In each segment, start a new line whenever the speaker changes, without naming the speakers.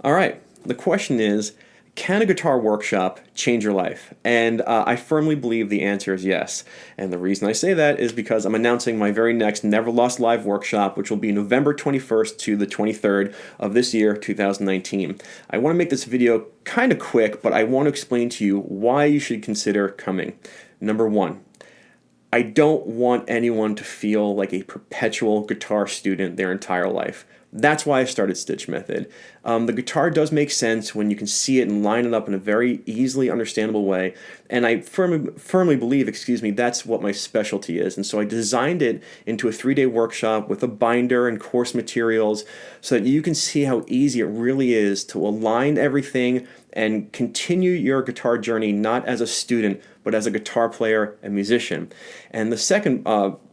All right, the question is, can a guitar workshop change your life? And I firmly believe the answer is yes. And the reason I say that is because I'm announcing my very next NeverLost live workshop, which will be November 21st to the 23rd of this year, 2019. I want to make this video kind of quick, but I want to explain to you why you should consider coming. Number one, I don't want anyone to feel like a perpetual guitar student their entire life. That's why I started StichMethod. The guitar does make sense when you can see it and line it up in a very easily understandable way, and I firmly believe, that's what my specialty is. And so I designed it into a 3-day workshop with a binder and course materials so that you can see how easy it really is to align everything and continue your guitar journey not as a student, but as a guitar player and musician. And the second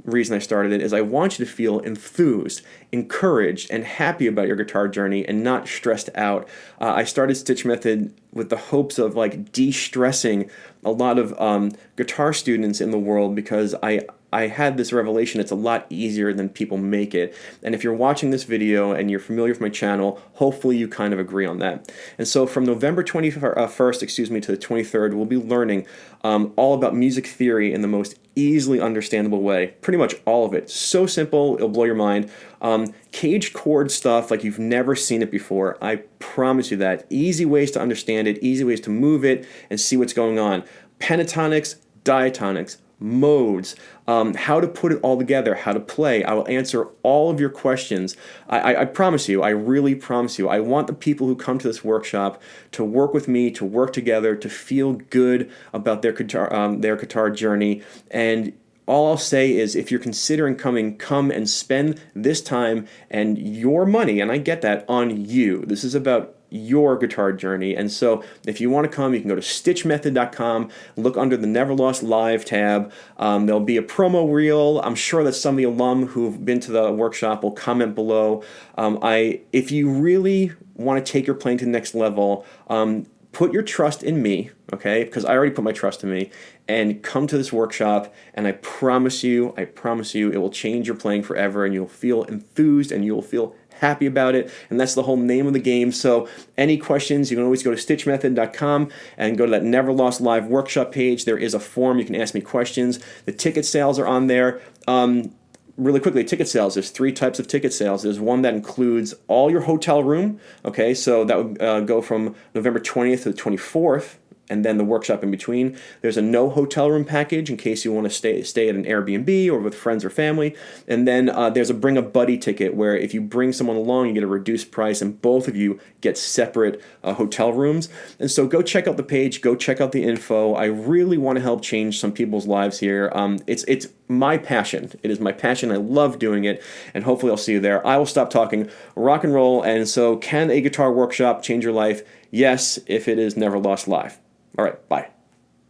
reason I started it is I want you to feel enthused, encouraged, and happy about your guitar journey and not stressed out. I started StichMethod with the hopes of like de-stressing a lot of guitar students in the world, because I had this revelation it's a lot easier than people make it. And if you're watching this video and you're familiar with my channel, hopefully you kind of agree on that. And so from November 21st, to the 23rd, we'll be learning all about music theory in the most easily understandable way. Pretty much all of it. So simple, it'll blow your mind. Caged chord stuff like you've never seen it before. I promise you that. Easy ways to understand it, easy ways to move it and see what's going on. Pentatonics, diatonics, modes, how to put it all together, how to play. I will answer all of your questions. I promise you, I really promise you, I want the people who come to this workshop to work with me, to work together, to feel good about their guitar journey. And all I'll say is, if you're considering coming, come and spend this time and your money, and I get that, on you. This is about your guitar journey. And so if you want to come, you can go to StichMethod.com, look under the NeverLost Live tab. There'll be a promo reel. I'm sure that some of the alum who've been to the workshop will comment below. If you really want to take your playing to the next level, put your trust in me, okay? Because I already put my trust in me, and come to this workshop, and I promise you, it will change your playing forever, and you'll feel enthused, and you'll feel happy about it, and that's the whole name of the game. So any questions, you can always go to StichMethod.com and go to that NeverLost Live workshop page. There is a form, you can ask me questions. The ticket sales are on there. Really quickly, ticket sales, there's 3 types of ticket sales. There's one that includes all your hotel room, okay, so that would go from November 20th to the 24th, and then the workshop in between. There's a no hotel room package in case you want to stay at an Airbnb or with friends or family. And then there's a bring a buddy ticket, where if you bring someone along, you get a reduced price, and both of you get separate hotel rooms. And so go check out the page, go check out the info. I really want to help change some people's lives here. It's my passion. It is my passion. I love doing it, and hopefully I'll see you there. I will stop talking. Rock and roll. And so, can a guitar workshop change your life? Yes, if it is NeverLost Live. All right, bye.